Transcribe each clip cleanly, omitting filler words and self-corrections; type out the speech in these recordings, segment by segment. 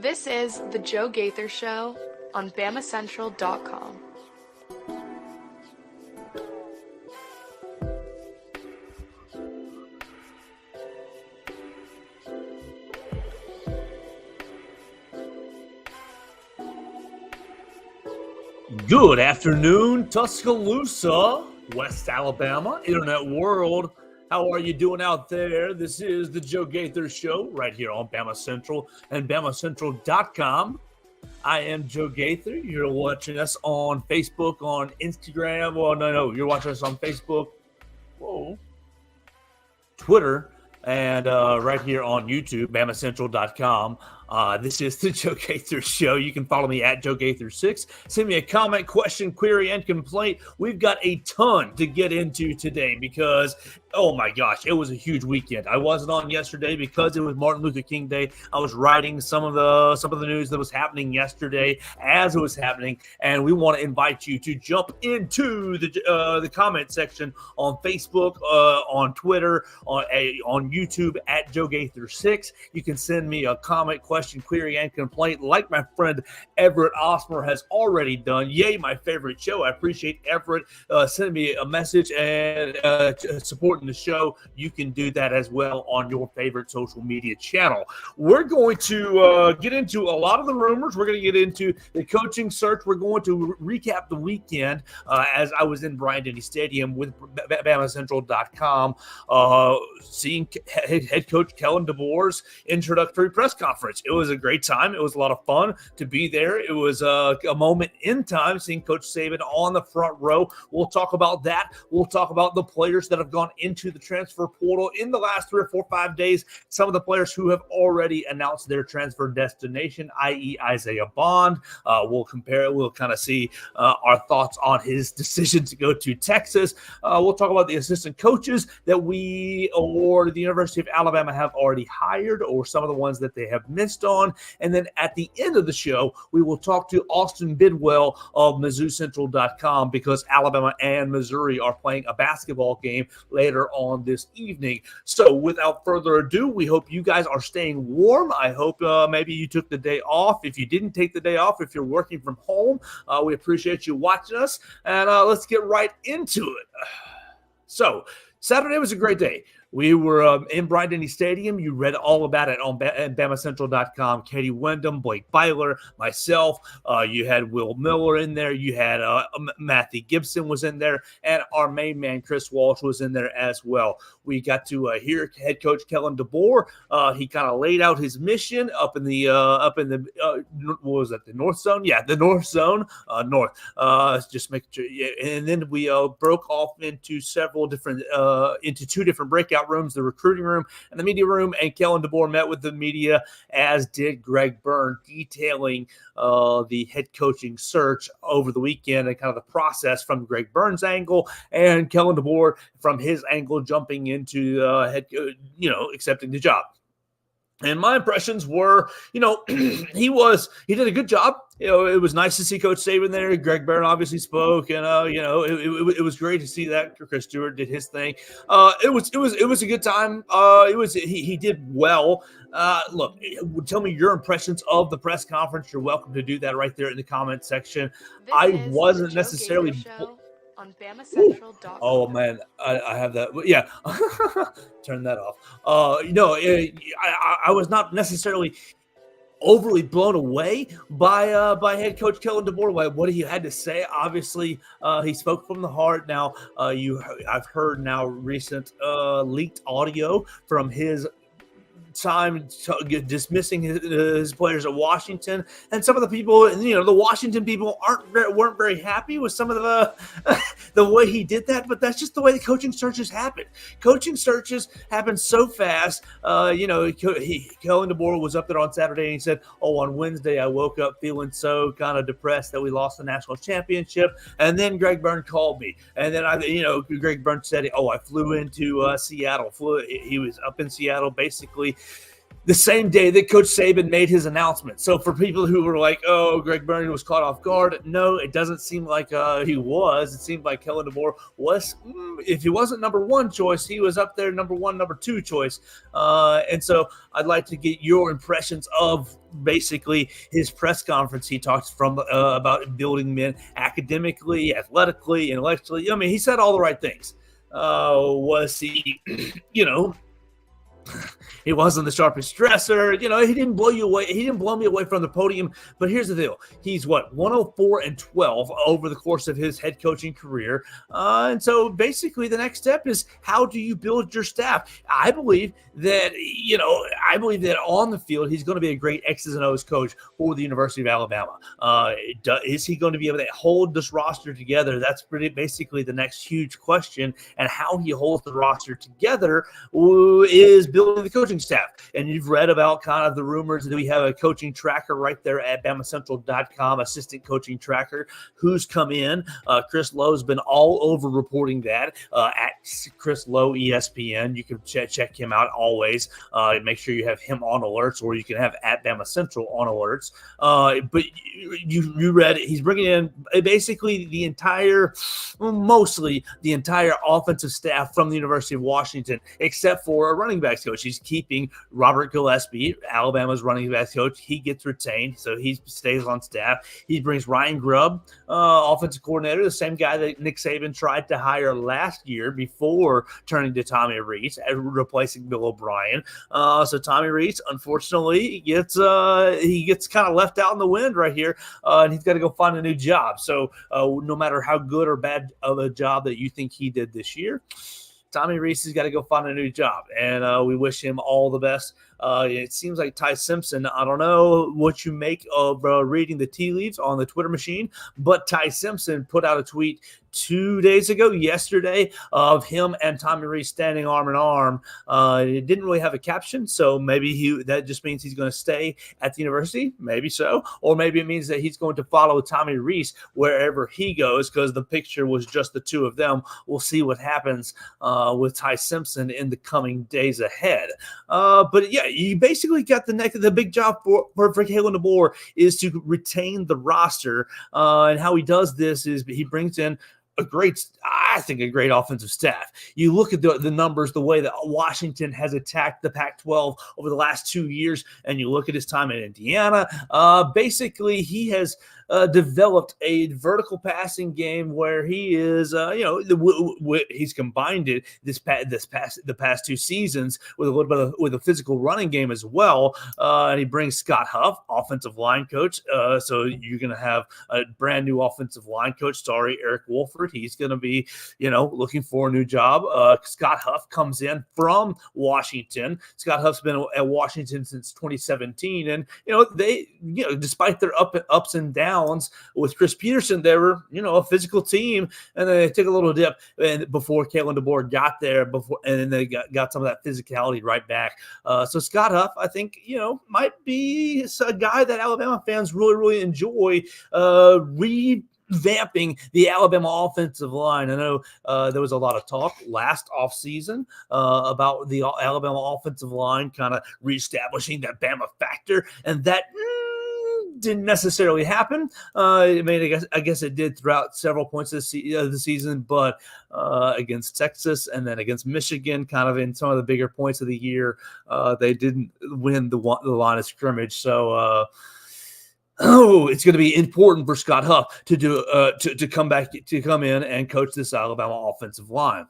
This is the Joe Gaither Show on BamaCentral.com. Good afternoon, Tuscaloosa, West Alabama, Internet world. How are you doing out there? This is the Joe Gaither Show right here on Bama Central and BamaCentral.com. I am Joe Gaither. You're watching us on Facebook, on Instagram. Well, no, you're watching us on Facebook, Twitter, and right here on YouTube, BamaCentral.com. This is the Joe Gaither Show. You can follow me at Joe Gaither6. Send me a comment, question, query, and complaint. We've got a ton to get into today because, oh my gosh, it was a huge weekend. I wasn't on yesterday because it was Martin Luther King Day. I was writing some of the news that was happening yesterday as it was happening, and we want to invite you to jump into the comment section on Facebook, on Twitter, on YouTube at Joe Gaither6. You can send me a comment, question, query, and complaint like my friend Everett Osmer has already done. Yay, my favorite show. I appreciate Everett sending me a message and supporting the show. You can do that as well on your favorite social media channel. We're going to get into a lot of the rumors. We're going to get into the coaching search. We're going to recap the weekend as I was in Bryant-Denny Stadium with BamaCentral.com, seeing head coach Kellen DeBoer's introductory press conference. It was a great time. It was a lot of fun to be there. It was a moment in time seeing Coach Saban on the front row. We'll talk about that. We'll talk about the players that have gone into the transfer portal in the last 3 or 4 or 5 days. Some of the players who have already announced their transfer destination, i.e. Isaiah Bond. We'll compare it. We'll kind of see our thoughts on his decision to go to Texas. We'll talk about the assistant coaches that we or the University of Alabama have already hired, or some of the ones that they have missed on. And then at the end of the show, we will talk to Austin Bidwell of MizzouCentral.com because Alabama and Missouri are playing a basketball game later on this evening. So without further ado, we hope you guys are staying warm. I hope maybe you took the day off. If you didn't take the day off, if you're working from home, we appreciate you watching us. And let's get right into it. So Saturday was a great day. We were in Bryant-Denny Stadium. You read all about it on BamaCentral.com. Katie Wyndham, Blake Byler, myself. You had Will Miller in there. You had Matthew Gibson was in there, and our main man Chris Walsh was in there as well. We got to hear head coach Kellen DeBoer. He kind of laid out his mission up in the what was that? The North Zone? Yeah, the North Zone. North. Just make sure. Yeah. And then we broke off into into 2 different breakout rooms, the recruiting room and the media room, and Kellen DeBoer met with the media, as did Greg Byrne, detailing the head coaching search over the weekend and kind of the process from Greg Byrne's angle, and Kellen DeBoer from his angle jumping into accepting the job. And my impressions were, he did a good job. It was nice to see Coach Saban there. Greg Byrne obviously spoke, and it was great to see that Chris Stewart did his thing. It was a good time. He did well. Look, tell me your impressions of the press conference. You're welcome to do that right there in the comment section. I wasn't necessarily. On BamaCentral.com. Oh man, I have that. Yeah, turn that off. I was not necessarily overly blown away by head coach Kellen DeBoer. What he had to say. Obviously, he spoke from the heart. Now, I've heard now recent leaked audio from his time dismissing his players at Washington, and some of the people, the Washington people weren't very happy with some of the way he did that. But that's just the way the coaching searches happen. Coaching searches happen so fast. Kellen DeBoer was up there on Saturday and he said, on Wednesday I woke up feeling so kind of depressed that we lost the national championship, and then Greg Byrne called me, and then Greg Byrne said, I flew into Seattle. He was up in Seattle basically the same day that Coach Saban made his announcement. So for people who were like, oh, Greg Burney was caught off guard, no, it doesn't seem like he was. It seemed like Kellen DeBoer was, if he wasn't number one choice, he was up there number one, number two choice. And so I'd like to get your impressions of basically his press conference. He talked about building men academically, athletically, intellectually. I mean, he said all the right things. Was he, he wasn't the sharpest dresser. He didn't blow you away. He didn't blow me away from the podium. But here's the deal. He's 104-12 over the course of his head coaching career. And so basically the next step is, how do you build your staff? I believe that on the field, he's going to be a great X's and O's coach for the University of Alabama. Is he going to be able to hold this roster together? That's basically the next huge question. And how he holds the roster together is building the coaching staff. And you've read about kind of the rumors that we have a coaching tracker right there at BamaCentral.com, assistant coaching tracker, who's come in. Chris Lowe's been all over reporting that at Chris Lowe ESPN. You can check him out always. Make sure you have him on alerts, or you can have at BamaCentral on alerts. But you read it. He's bringing in basically mostly the entire offensive staff from the University of Washington, except for a running backs coach. He's keeping Robert Gillespie, Alabama's running backs coach. He gets retained, so he stays on staff. He brings Ryan Grubb, offensive coordinator, the same guy that Nick Saban tried to hire last year before turning to Tommy Rees, replacing Bill O'Brien. So Tommy Rees, unfortunately, gets kind of left out in the wind right here, and he's got to go find a new job. So no matter how good or bad of a job that you think he did this year, Tommy Rees has got to go find a new job, and we wish him all the best. It seems like Ty Simpson, I don't know what you make of reading the tea leaves on the Twitter machine, but Ty Simpson put out a tweet 2 days ago, yesterday, of him and Tommy Rees standing arm in arm. It didn't really have a caption, so maybe that just means he's going to stay at the university. Maybe so. Or maybe it means that he's going to follow Tommy Rees wherever he goes, because the picture was just the two of them. We'll see what happens with Ty Simpson in the coming days ahead. But yeah, you basically got the big job for Kalen DeBoer is to retain the roster. And how he does this is he brings in a great offensive staff. You look at the numbers, the way that Washington has attacked the Pac-12 over the last 2 years, and you look at his time in Indiana. Basically, he has developed a vertical passing game where he is, he's combined it the past 2 seasons with a little bit with a physical running game as well. And he brings Scott Huff, offensive line coach. So you're going to have a brand new offensive line coach. Sorry, Eric Wolford. He's going to be, looking for a new job. Scott Huff comes in from Washington. Scott Huff's been at Washington since 2017, and despite their ups and downs with Chris Peterson, they were a physical team, and then they took a little dip and before Kalen DeBoer got there, and then they got some of that physicality right back. So Scott Huff, I think, might be a guy that Alabama fans really, really enjoy revamping the Alabama offensive line. I know there was a lot of talk last offseason about the Alabama offensive line kind of reestablishing that Bama factor, and that didn't necessarily happen. I guess it did throughout several points of the season, but against Texas and then against Michigan, kind of in some of the bigger points of the year, they didn't win the line of scrimmage. So it's going to be important for Scott Huff to do to come in and coach this Alabama offensive line.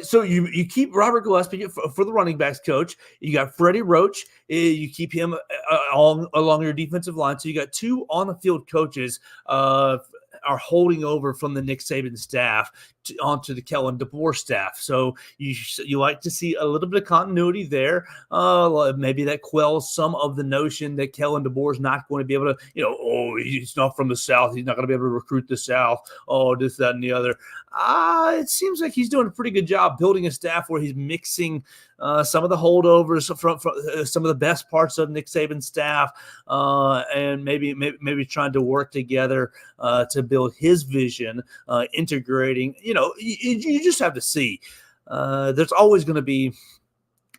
So you keep Robert Gillespie for the running backs coach. You got Freddie Roach. You keep him along your defensive line. So you got 2 on the field coaches are holding over from the Nick Saban staff onto the Kellen DeBoer staff. So you like to see a little bit of continuity there. Maybe that quells some of the notion that Kellen DeBoer is not going to be able to, he's not from the South. He's not going to be able to recruit the South. This, that, and the other. It seems like he's doing a pretty good job building a staff where he's mixing some of the holdovers from some of the best parts of Nick Saban's staff, and maybe trying to work together to build his vision, integrating. You just have to see. There's always going to be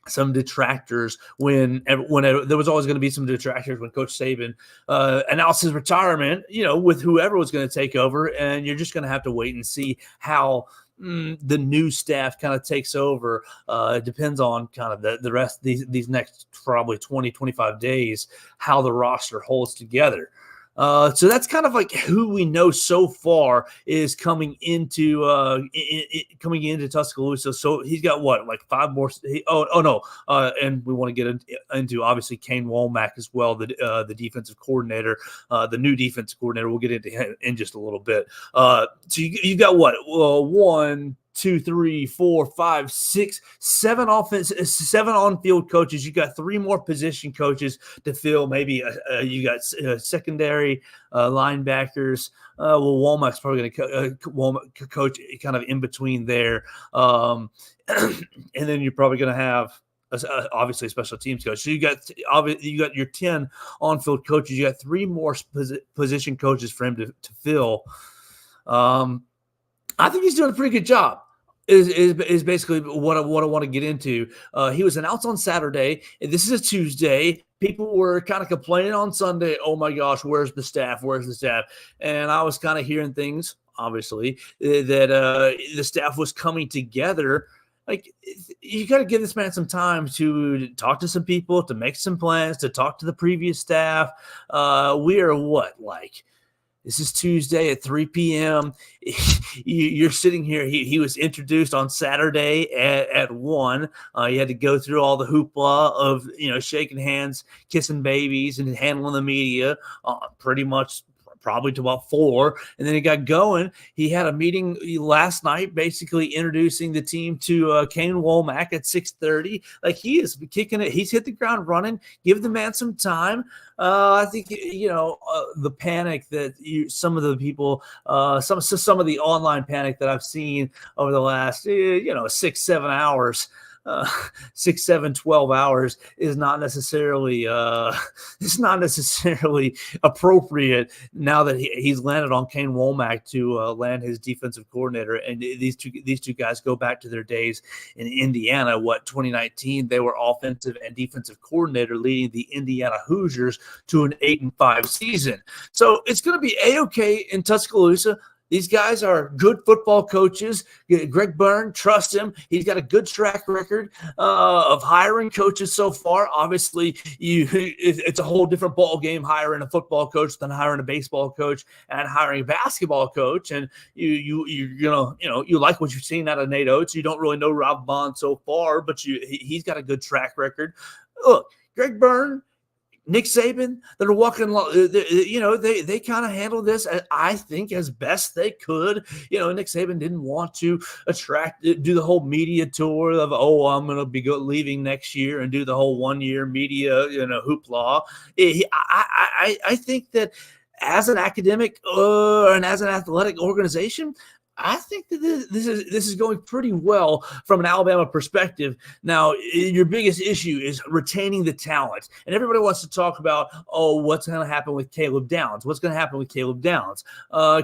some detractors when there was always going to be some detractors when Coach Saban announced his retirement, with whoever was going to take over. And you're just going to have to wait and see how the new staff kind of takes over. It depends on kind of the rest of these next probably 20-25 days, how the roster holds together. So that's kind of like who we know so far is coming into Tuscaloosa. So he's got like 5 more. And we want to get into obviously Kane Womack as well, the defensive coordinator, the new defensive coordinator. We'll get into him in just a little bit. So you got what? 1, 2, 3, 4, 5, 6, 7 on-field coaches. You got 3 more position coaches to fill. Maybe you got secondary linebackers. Womack's probably going to coach kind of in between there, and then you're probably going to have obviously a special teams coach. So you got your 10 on-field coaches. You got 3 more position coaches for him to fill. I think he's doing a pretty good job. Is basically what I want to get into. He was announced on Saturday. This is a Tuesday. People were kind of complaining on Sunday. Oh my gosh, where's the staff? Where's the staff? And I was kind of hearing things, obviously, that the staff was coming together. Like, you got to give this man some time to talk to some people, to make some plans, to talk to the previous staff. We are this is Tuesday at 3 p.m. You're sitting here. He was introduced on Saturday at 1. You had to go through all the hoopla of, shaking hands, kissing babies, and handling the media pretty much probably to about 4. And then he got going. He had a meeting last night, basically introducing the team to Kane Womack at 6:30. Like, he is kicking it. He's hit the ground running. Give the man some time. I think, the panic that some of the people, some of the online panic that I've seen over the last, 6-7 hours, 6, 7, 12 hours is not necessarily appropriate now that he's landed on Kane Womack to land his defensive coordinator. And these two guys go back to their days in Indiana. 2019, they were offensive and defensive coordinator, leading the Indiana Hoosiers to an 8-5 season. So it's going to be A-okay in Tuscaloosa. These guys are good football coaches. Greg Byrne, trust him. He's got a good track record of hiring coaches so far. Obviously, it's a whole different ball game hiring a football coach than hiring a baseball coach and hiring a basketball coach. And you like what you've seen out of Nate Oates. You don't really know Rob Bond so far, but he's got a good track record. Look, Greg Byrne, Nick Saban, that are walking, they kind of handled this, I think, as best they could. Nick Saban didn't want to do the whole media tour of, I'm going to be leaving next year and do the whole 1-year media, hoopla. I think that as an academic and as an athletic organization, I think that this is going pretty well from an Alabama perspective. Now, your biggest issue is retaining the talent. And everybody wants to talk about, what's going to happen with Caleb Downs? What's going to happen with Caleb Downs?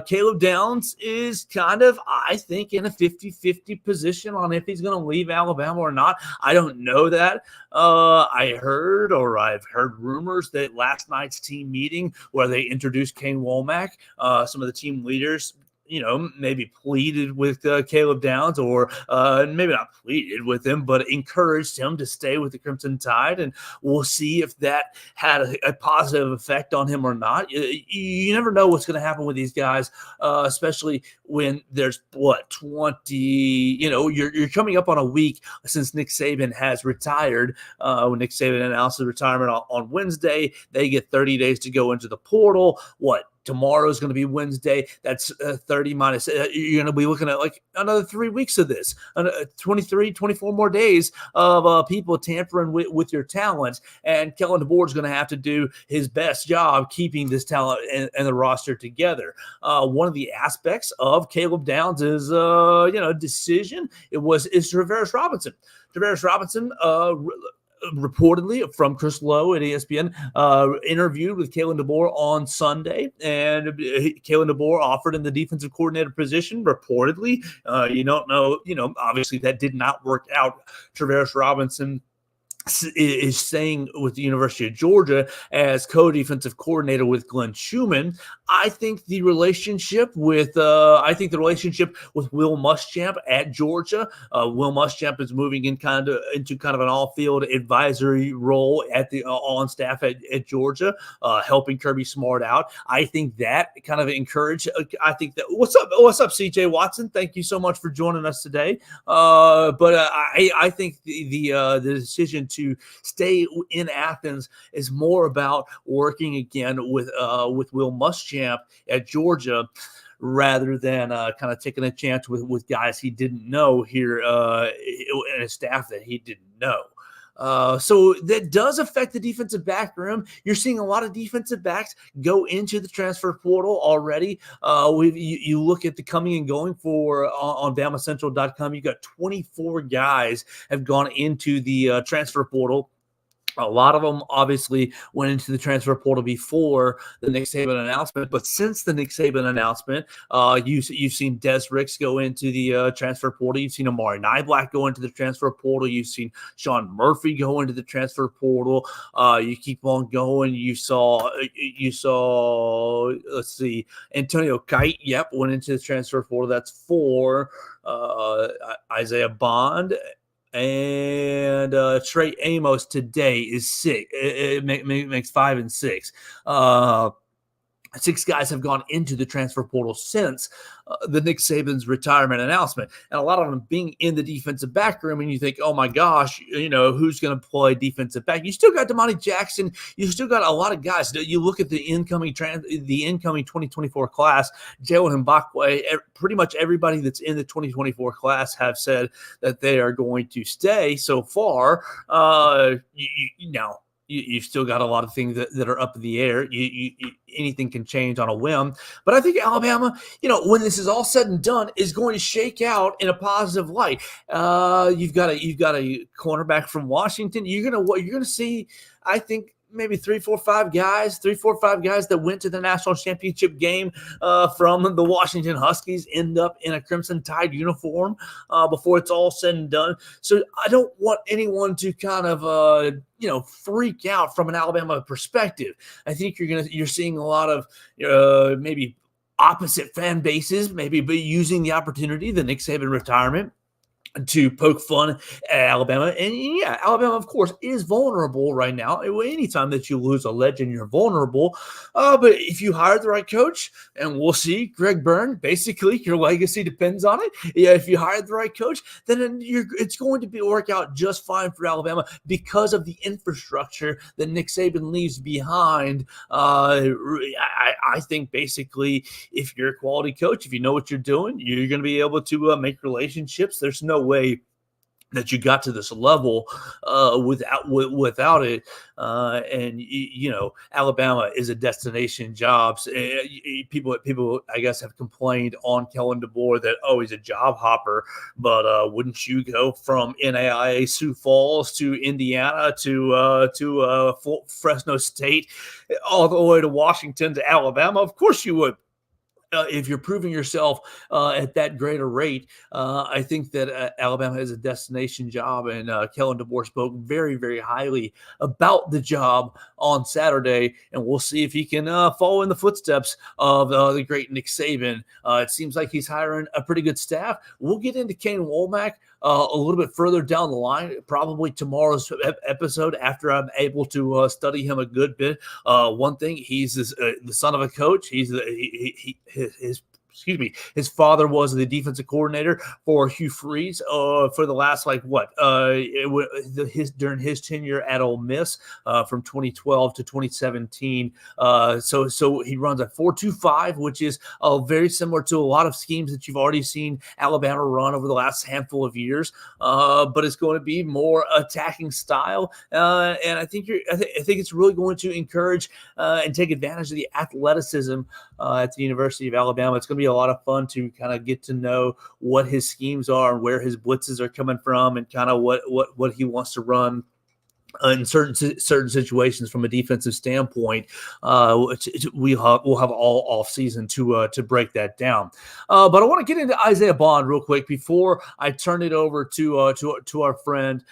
Caleb Downs is kind of, I think, in a 50-50 position on if he's going to leave Alabama or not. I don't know that. I've heard rumors that last night's team meeting where they introduced Kane Womack, some of the team leaders, maybe pleaded with Caleb Downs, or maybe not pleaded with him, but encouraged him to stay with the Crimson Tide. And we'll see if that had a positive effect on him or not. You never know what's going to happen with these guys, especially when there's 20, you're coming up on a week since Nick Saban has retired. When Nick Saban announced his retirement on Wednesday, they get 30 days to go into the portal. Tomorrow is going to be Wednesday. That's 30 minus. You're going to be looking at like another 3 weeks of this, 23, 24 more days of people tampering with your talent. And Kellen DeBoer is going to have to do his best job keeping this talent and the roster together. One of the aspects of Caleb Downs' decision is Travaris Robinson. Travaris Robinson, reportedly from Chris Lowe at ESPN, interviewed with Kalen DeBoer on Sunday, and Kalen DeBoer offered him the defensive coordinator position. Reportedly, you don't know, obviously that did not work out. Travaris Robinson is staying with the University of Georgia as co-defensive coordinator with Glenn Schumann. I think the relationship with Will Muschamp at Georgia. Will Muschamp is moving into kind of an all-field advisory role at the on staff at Georgia, helping Kirby Smart out. I think that kind of encouraged. I think that what's up, CJ Watson? Thank you so much for joining us today. I think the decision to stay in Athens is more about working again with Will Muschamp at Georgia, rather than kind of taking a chance with guys he didn't know here and a staff that he didn't know. So that does affect the defensive back room. You're seeing a lot of defensive backs go into the transfer portal already. You look at the coming and going for on BamaCentral.com. You got 24 guys have gone into the transfer portal. A lot of them obviously went into the transfer portal before the Nick Saban announcement, but since the Nick Saban announcement, you've seen Des Ricks go into the transfer portal. You've seen Amari Niblack go into the transfer portal. You've seen Sean Murphy go into the transfer portal. You keep on going. You saw, let's see, Antonio Kite, went into the transfer portal. That's 4. Isaiah Bond and Trey Amos today is 6. It makes 5 and 6. 6 guys have gone into the transfer portal since the Nick Saban's retirement announcement, and a lot of them being in the defensive back room. And you think, oh my gosh, who's going to play defensive back? You still got Damani Jackson. You still got a lot of guys. You look at the incoming 2024 class, Jalen Mbakwe. Pretty much everybody that's in the 2024 class have said that they are going to stay. So far, You've still got a lot of things that are up in the air. Anything can change on a whim. But I think Alabama, when this is all said and done, is going to shake out in a positive light. You've got a cornerback from Washington. You're gonna see, I think, maybe 3, 4, 5 guys that went to the national championship game from the Washington Huskies end up in a Crimson Tide uniform before it's all said and done. So I don't want anyone to kind of freak out from an Alabama perspective. I think you're seeing a lot of maybe opposite fan bases maybe using the opportunity, the Nick Saban retirement, to poke fun at Alabama. And yeah, Alabama, of course, is vulnerable right now. Anytime that you lose a legend, you're vulnerable. But if you hire the right coach, and we'll see, Greg Byrne, basically your legacy depends on it. Yeah, if you hire the right coach, then it's going to work out just fine for Alabama because of the infrastructure that Nick Saban leaves behind. I think basically, if you're a quality coach, if you know what you're doing, you're going to be able to make relationships. There's no way that you got to this level without it. Alabama is a destination jobs. People, I guess, have complained on Kellen DeBoer that, he's a job hopper. But wouldn't you go from NAIA Sioux Falls to Indiana to Fresno State, all the way to Washington to Alabama? Of course you would. If you're proving yourself at that greater rate, I think that Alabama is a destination job, and Kellen DeBoer spoke very, very highly about the job on Saturday, and we'll see if he can follow in the footsteps of the great Nick Saban. It seems like he's hiring a pretty good staff. We'll get into Kane Womack a little bit further down the line, probably tomorrow's episode after I'm able to study him a good bit. One thing, he's the son of a coach. He's his father was the defensive coordinator for Hugh Freeze for the last during his tenure at Ole Miss from 2012 to 2017. So he runs a 4-2-5, which is very similar to a lot of schemes that you've already seen Alabama run over the last handful of years. But it's going to be more attacking style, and I think it's really going to encourage and take advantage of the athleticism at the University of Alabama. It's going to be a lot of fun to kind of get to know what his schemes are and where his blitzes are coming from, and kind of what he wants to run in certain situations from a defensive standpoint. We'll have all off season to break that down. But I want to get into Isaiah Bond real quick before I turn it over to our friend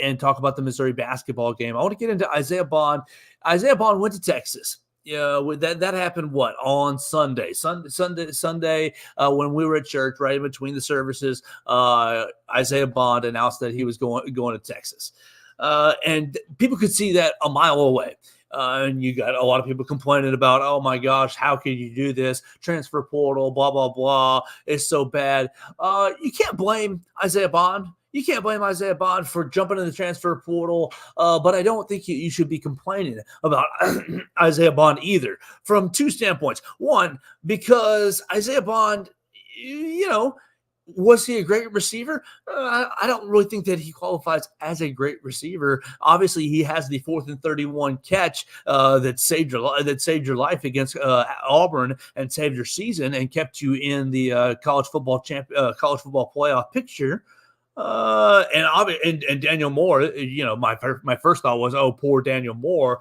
and talk about the Missouri basketball game. I want to get into Isaiah Bond. Isaiah Bond went to Texas. Yeah, that happened on Sunday when we were at church, right in between the services. Isaiah Bond announced that he was going to Texas, and people could see that a mile away. And you got a lot of people complaining about, oh my gosh, how can you do this? Transfer portal, blah, blah, blah. It's so bad. You can't blame Isaiah Bond. You can't blame Isaiah Bond for jumping in the transfer portal, but I don't think you should be complaining about Isaiah Bond either from two standpoints. One, because Isaiah Bond, was he a great receiver? I don't really think that he qualifies as a great receiver. Obviously, he has the 4th and 31 catch that saved your life against Auburn and saved your season and kept you in the college football playoff picture. And Daniel Moore, my first thought was, oh, poor Daniel Moore.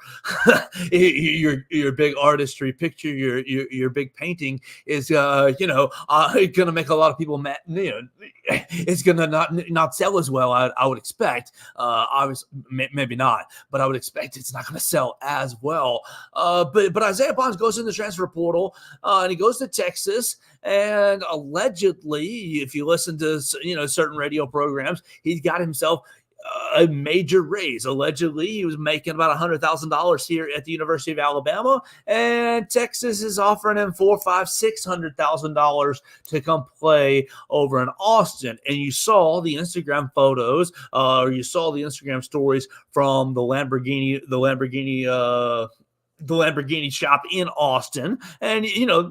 your big artistry picture, your big painting is gonna make a lot of people mad. It's gonna not sell as well. I would expect. Obviously, maybe not, but I would expect it's not gonna sell as well. But Isaiah Bonds goes in the transfer portal, and he goes to Texas. And allegedly, if you listen to certain radio programs, he's got himself a major raise. Allegedly, he was making about $100,000 here at the University of Alabama, and Texas is offering him $400,000, $500,000, $600,000 to come play over in Austin. And you saw the Instagram photos, or you saw the Instagram stories from the Lamborghini shop in Austin. And,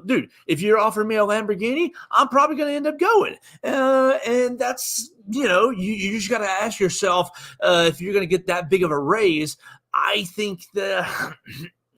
dude, if you're offering me a Lamborghini, I'm probably going to end up going. And that's, you just got to ask yourself if you're going to get that big of a raise. I think that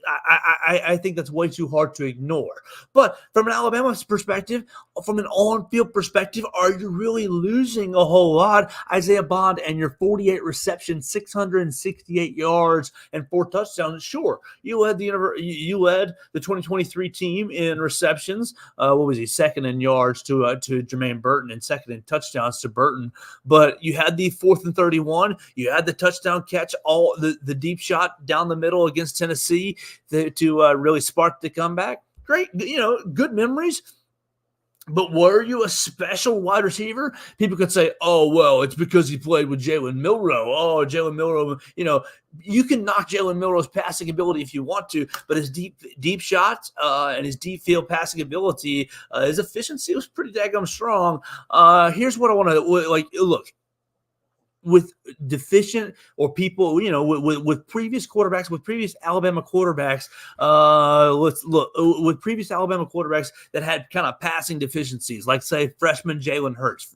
I think that's way too hard to ignore. But from an Alabama perspective, from an on-field perspective, are you really losing a whole lot? Isaiah Bond and your 48 receptions, 668 yards, and 4 touchdowns. Sure, you led the 2023 team in receptions. What was he? Second in yards to Jermaine Burton, and second in touchdowns to Burton. But you had the 4th and 31. You had the touchdown catch, all the deep shot down the middle against Tennessee to really spark the comeback. Great, good memories. But were you a special wide receiver? People could say, oh, well, it's because he played with Jalen Milroe. Oh, Jalen Milroe, you can knock Jalen Milroe's passing ability if you want to, but his deep shots and his deep field passing ability, his efficiency was pretty daggum strong. Here's what I want to look. With deficient or people, with previous quarterbacks, with previous Alabama quarterbacks, let's look with previous Alabama quarterbacks that had kind of passing deficiencies, like say freshman Jalen Hurts.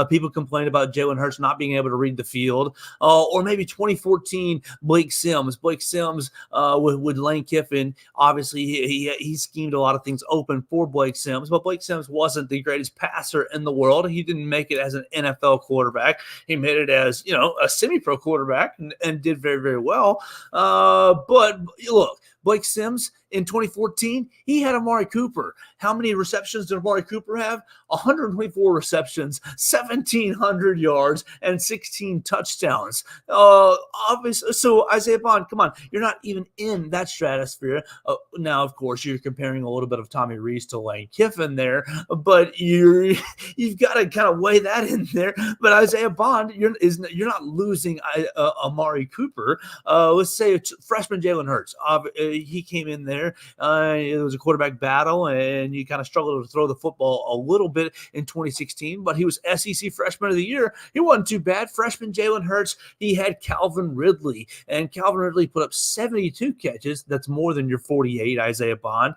People complain about Jalen Hurts not being able to read the field, or maybe 2014 Blake Sims. Blake Sims with Lane Kiffin. Obviously, he schemed a lot of things open for Blake Sims, but Blake Sims wasn't the greatest passer in the world. He didn't make it as an NFL quarterback. He made it as, a semi-pro quarterback and did very, very well. But look, Blake Sims in 2014, he had Amari Cooper. How many receptions did Amari Cooper have? 124 receptions, 1,700 yards, and 16 touchdowns. Obviously, so Isaiah Bond, come on, you're not even in that stratosphere. Now, of course, you're comparing a little bit of Tommy Rees to Lane Kiffin there, but you've got to kind of weigh that in there. But Isaiah Bond, you're not losing Amari Cooper. Let's say it's freshman Jalen Hurts. He came in there. It was a quarterback battle, and you kind of struggled to throw the football a little bit in 2016, but he was SEC Freshman of the Year. He wasn't too bad. Freshman Jalen Hurts, he had Calvin Ridley, and Calvin Ridley put up 72 catches. That's more than your 48, Isaiah Bond,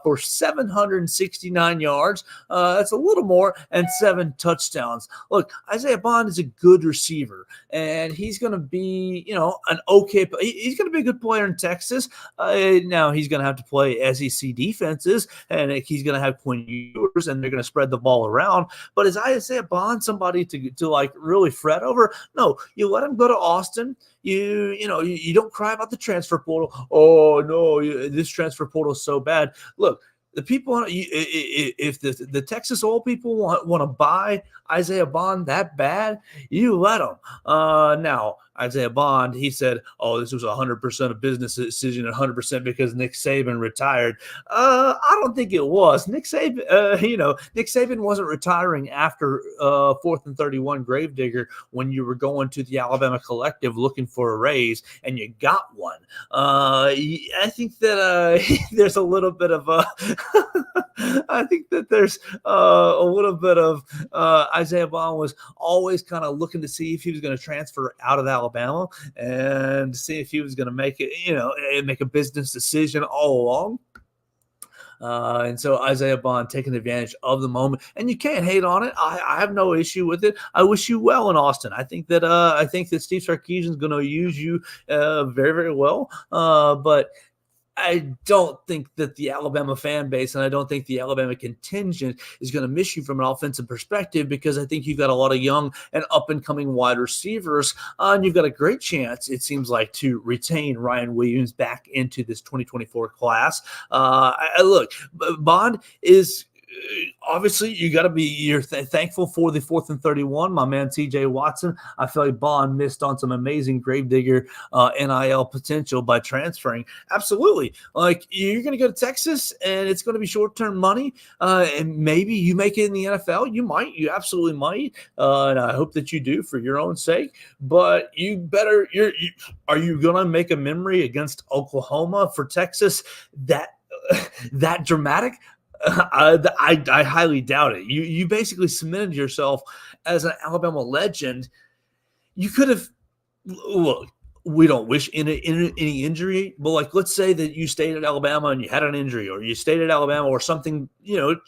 for 769 yards. That's a little more, and 7 touchdowns. Look, Isaiah Bond is a good receiver, and he's going to be, he's going to be a good player in Texas. Now he's going to have to play SEC defenses, and he's going to have Quinn Ewers, and they're going to spread the ball around. But is Isaiah Bond somebody to like really fret over? No, you let him go to Austin. You don't cry about the transfer portal. Oh no, this transfer portal is so bad. Look, the people, if the Texas oil people want to buy Isaiah Bond that bad, you let them. Now, Isaiah Bond, he said, "Oh, this was 100% a business decision, 100% because Nick Saban retired." I don't think it was. Nick Saban, Nick Saban wasn't retiring after 4th and 31 Gravedigger when you were going to the Alabama Collective looking for a raise and you got one. I think that there's a little bit of I think that there's a little bit of Isaiah Bond was always kind of looking to see if he was going to transfer out of Alabama and see if he was going to make it, make a business decision all along. And so Isaiah Bond taking advantage of the moment, and you can't hate on it. I have no issue with it. I wish you well in Austin. I think that Steve Sarkisian is going to use you very, very well. But I don't think that the Alabama fan base and I don't think the Alabama contingent is going to miss you from an offensive perspective, because I think you've got a lot of young and up-and-coming wide receivers, and you've got a great chance, it seems like, to retain Ryan Williams back into this 2024 class. Look, Bond is – obviously, you got to be you're thankful for the 4th and 31. My man TJ Watson, I feel like Bond missed on some amazing Gravedigger NIL potential by transferring. Absolutely, like you're going to go to Texas and it's going to be short-term money, and maybe you make it in the NFL. You absolutely might, and I hope that you do for your own sake. But you better. Are you going to make a memory against Oklahoma for Texas that dramatic? I highly doubt it. You basically cemented yourself as an Alabama legend. You could have look. We don't wish any injury, but like let's say that you stayed at Alabama and you had an injury, or you stayed at Alabama or something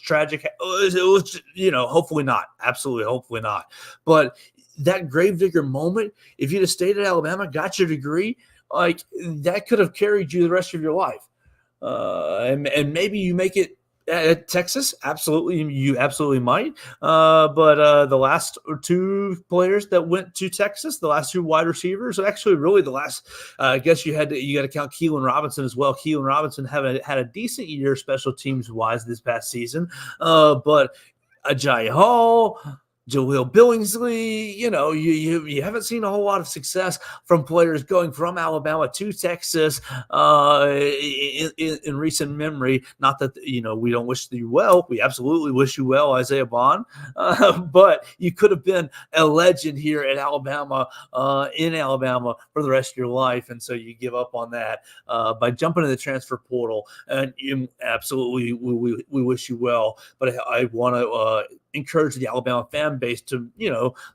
tragic. Hopefully not. Absolutely, hopefully not. But that Gravedigger moment, if you'd have stayed at Alabama, got your degree, like that could have carried you the rest of your life. And maybe you make it at Texas, absolutely, you absolutely might. But the last two players that went to Texas, the last two wide receivers, actually, really the last. I guess you got to count Keelan Robinson as well. Keelan Robinson had a decent year special teams wise this past season, but Ajayi Hall, Jaleel Billingsley, you haven't seen a whole lot of success from players going from Alabama to Texas in recent memory. Not that, we don't wish you well. We absolutely wish you well, Isaiah Bond. But you could have been a legend here at Alabama, in Alabama for the rest of your life. And so you give up on that by jumping in the transfer portal. And absolutely, we wish you well. But I want to encourage the Alabama fan base to,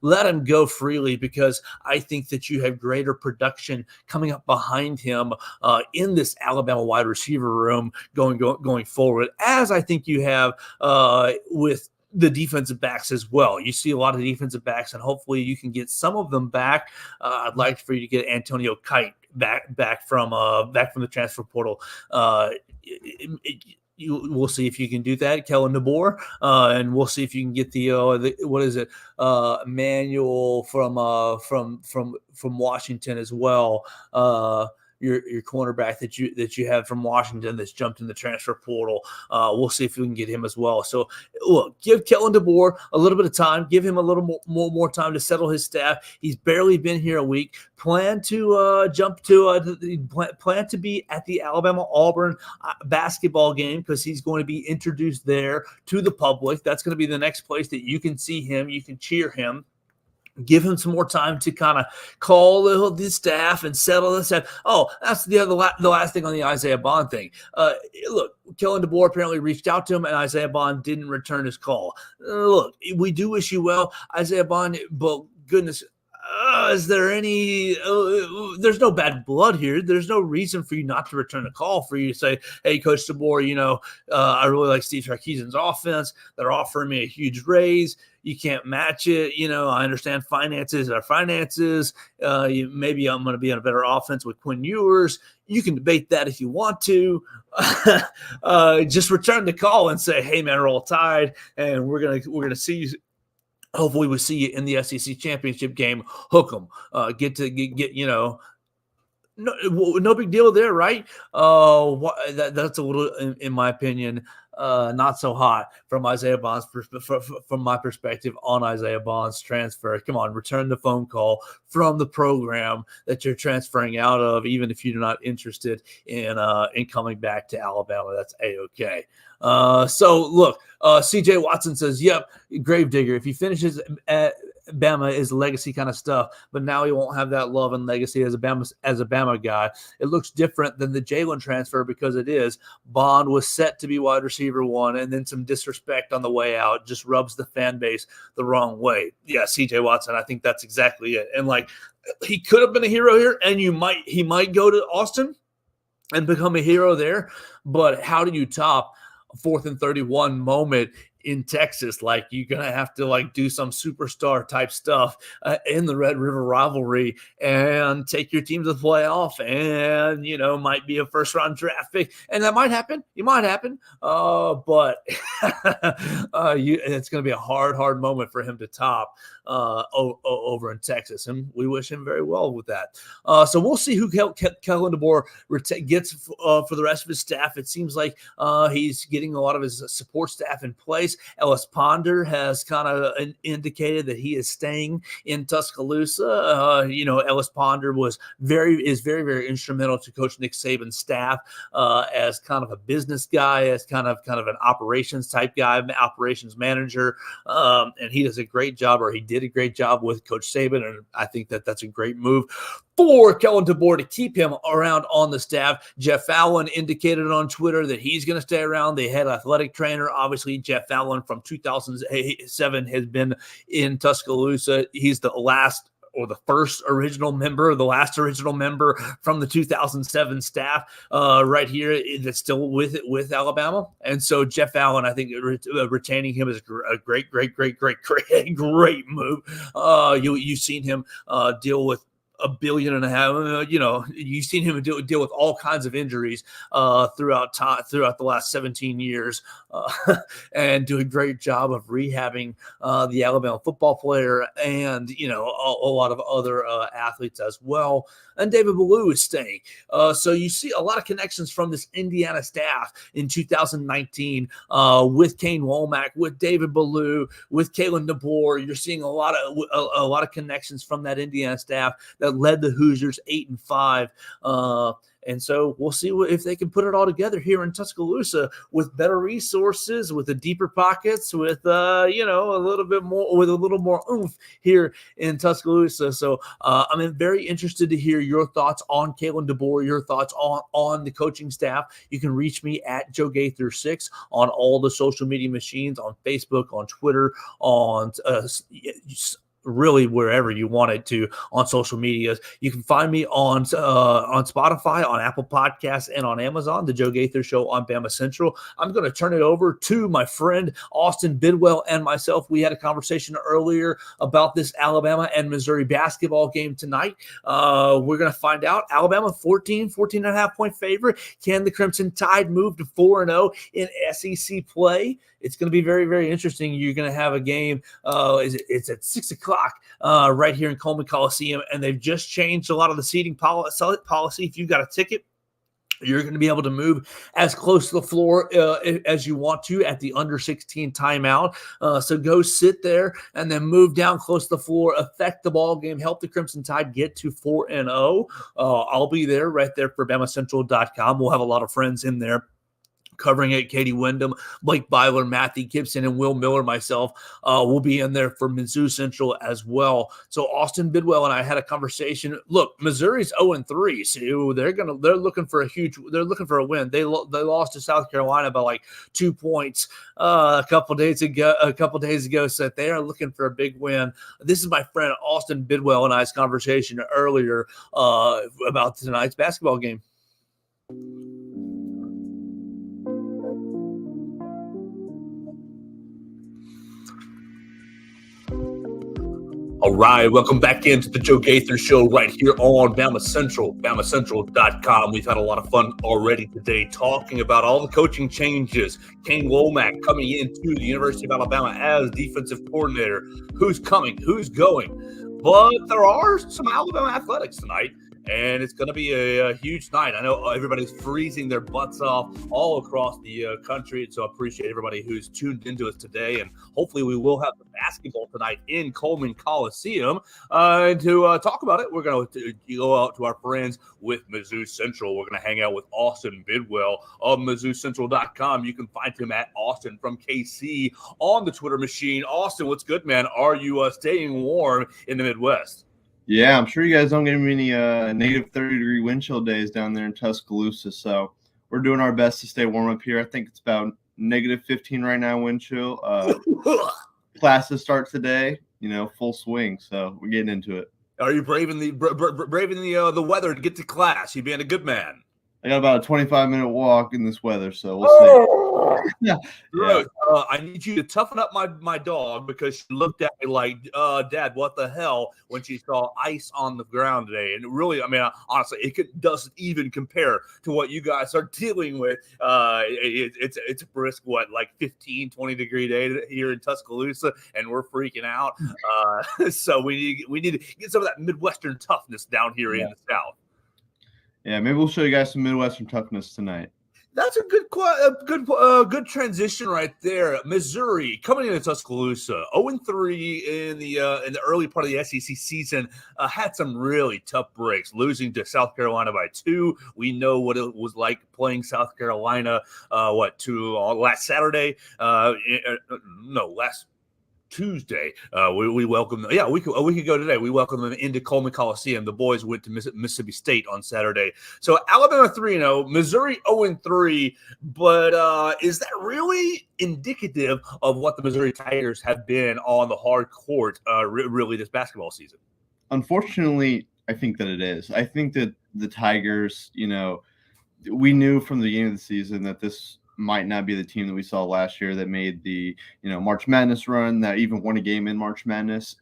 let him go freely, because I think that you have greater production coming up behind him in this Alabama wide receiver room going forward, as I think you have with the defensive backs as well. You see a lot of defensive backs, and hopefully you can get some of them back. I'd like for you to get Antonio Kite back from the transfer portal. We'll see if you can do that, Kellen DeBoer, and we'll see if you can get Manuel from Washington as well. Your cornerback that you have from Washington that's jumped in the transfer portal. We'll see if we can get him as well. So look, give Kellen DeBoer a little bit of time. Give him a little more time to settle his staff. He's barely been here a week. Plan to plan to be at the Alabama-Auburn basketball game, because he's going to be introduced there to the public. That's going to be the next place that you can see him. You can cheer him. Give him some more time to kind of call the staff and settle this up. Oh, that's the last thing on the Isaiah Bond thing. Look, Kellen DeBoer apparently reached out to him, and Isaiah Bond didn't return his call. Look, we do wish you well, Isaiah Bond, but goodness, is there any there's no bad blood here. There's no reason for you not to return a call, for you to say, hey, Coach DeBoer, I really like Steve Sarkisian's offense. They're offering me a huge raise. You can't match it. I understand finances are finances. Maybe I'm going to be on a better offense with Quinn Ewers. You can debate that if you want to. Just return the call and say, hey, man, roll tide, and we're gonna see you. Hopefully we see you in the SEC championship game. Hook them. Get no big deal there, right? That's a little, in my opinion, not so hot from Isaiah Bond's from my perspective on Isaiah Bond's transfer. Come on, return the phone call from the program that you're transferring out of, even if you're not interested in coming back to Alabama. That's A-okay. So look, CJ Watson says, yep, Gravedigger, if he finishes at Bama is legacy kind of stuff, but now he won't have that love and legacy as a Bama guy. It looks different than the Jalen transfer because it is. Bond was set to be wide receiver one, and then some disrespect on the way out just rubs the fan base the wrong way. Yeah, CJ Watson, I think that's exactly it. And like, he could have been a hero here, and he might go to Austin and become a hero there, but how do you top a 4th and 31 moment in Texas? Like, you're going to have to like do some superstar type stuff in the Red River rivalry and take your team to the playoff, and, you know, might be a first round draft pick, and that might happen. It might happen. But it's going to be a hard moment for him to top over in Texas, and we wish him very well with that. So we'll see who Kellen DeBoer gets for the rest of his staff. It seems like he's getting a lot of his support staff in place. Ellis Ponder has kind of indicated that he is staying in Tuscaloosa. You know, Ellis Ponder is very, very instrumental to Coach Nick Saban's staff as kind of a business guy, as kind of an operations type guy, operations manager, and he does a great job, or he did a great job with Coach Saban, and I think that that's a great move for Kellen DeBoer to keep him around on the staff. Jeff Allen indicated on Twitter that he's going to stay around, the head athletic trainer. Obviously, Jeff Allen from 2007 has been in Tuscaloosa. He's the last or the first original member, the last original member from the 2007 staff right here that's still with Alabama. And so Jeff Allen, I think retaining him is a great move. You've seen him deal with $1.5 billion. You know, you've seen him deal with all kinds of injuries throughout the last 17 years, and do a great job of rehabbing the Alabama football player, and, you know, a lot of other athletes as well. And David Ballou is staying. So you see a lot of connections from this Indiana staff in 2019 with Kane Womack, with David Ballou, with Kalen DeBoer. You're seeing a lot of connections from that Indiana staff that led the Hoosiers 8-5. And so we'll see if they can put it all together here in Tuscaloosa with better resources, with the deeper pockets, with you know, a little bit more, with a little more oomph here in Tuscaloosa. So I'm very interested to hear your thoughts on Kalen DeBoer, your thoughts on the coaching staff. You can reach me at Joe Gaither 6 on all the social media machines, on Facebook, on Twitter, on really wherever you want it to on social medias. You can find me on Spotify, on Apple Podcasts, and on Amazon, The Joe Gaither Show on BamaCentral. I'm going to turn it over to my friend Austin Bidwell and myself. We had a conversation earlier about this Alabama and Missouri basketball game tonight. We're going to find out. Alabama 14 and a half point favorite. Can the Crimson Tide move to 4-0 in SEC play? It's going to be very, very interesting. You're going to have a game. It's at 6 o'clock right here in Coleman Coliseum, and they've just changed a lot of the seating policy. If you've got a ticket, you're going to be able to move as close to the floor as you want to at the under 16 timeout. So go sit there and then move down close to the floor, affect the ball game, help the Crimson Tide get to 4-0. I'll be there right there for BamaCentral.com. We'll have a lot of friends in there covering it. Katie Wyndham, Blake Byler, Matthew Gibson, and Will Miller, myself, will be in there for Mizzou Central as well. So Austin Bidwell and I had a conversation. Look, Missouri's 0-3, so they're looking for a win. They lost to South Carolina by like 2 points a couple days ago. So they are looking for a big win. This is my friend Austin Bidwell and I's conversation earlier about tonight's basketball game. All right, welcome back into the Joe Gaither Show right here on BamaCentral, BamaCentral.com. We've had a lot of fun already today talking about all the coaching changes. Kane Womack coming into the University of Alabama as defensive coordinator. Who's coming? Who's going? But there are some Alabama athletics tonight, and it's going to be a huge night. I know everybody's freezing their butts off all across the country, and so I appreciate everybody who's tuned into us today, and hopefully we will have the basketball tonight in Coleman Coliseum. And to talk about it, we're going to go out to our friends with Mizzou Central. We're going to hang out with Austin Bidwell of MizzouCentral.com. You can find him at Austin from KC on the Twitter machine. Austin, what's good, man? Are you staying warm in the Midwest? Yeah, I'm sure you guys don't get many negative 30-degree wind chill days down there in Tuscaloosa, so we're doing our best to stay warm up here. I think it's about negative 15 right now wind chill. Classes start today, full swing, so we're getting into it. Are you braving the weather to get to class? You being a good man. I got about a 25-minute walk in this weather, so we'll see. Yeah. I need you to toughen up my dog because she looked at me like, Dad, what the hell, when she saw ice on the ground today. And really, honestly, it doesn't even compare to what you guys are dealing with. It's a brisk, like 15, 20-degree day here in Tuscaloosa, and we're freaking out. So we need to get some of that Midwestern toughness down here in the South. Yeah, maybe we'll show you guys some Midwestern toughness tonight. That's a good transition right there. Missouri coming into Tuscaloosa, 0-3 in the early part of the SEC season. Had some really tough breaks, losing to South Carolina by 2. We know what it was like playing South Carolina. Last Saturday? Last Tuesday. We welcome them. Yeah, we could go today. We welcome them into Coleman Coliseum. The boys went to Mississippi State on Saturday. So Alabama 3-0, Missouri 0-3. But is that really indicative of what the Missouri Tigers have been on the hard court really this basketball season? Unfortunately, I think that it is. I think that the Tigers, we knew from the beginning of the season that this might not be the team that we saw last year that made the March Madness run, that even won a game in March Madness.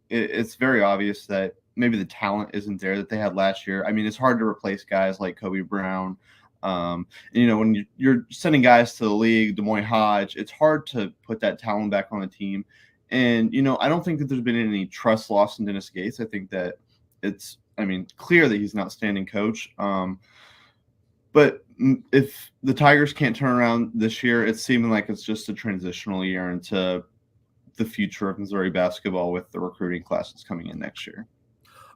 It's very obvious that maybe the talent isn't there that they had last year. I mean, it's hard to replace guys like Kobe Brown. When you're sending guys to the league, Demoy Hodge, it's hard to put that talent back on the team. And I don't think that there's been any trust lost in Dennis Gates. I think that it's clear that he's an outstanding coach. But if the Tigers can't turn around this year, it's seeming like it's just a transitional year into the future of Missouri basketball with the recruiting classes coming in next year.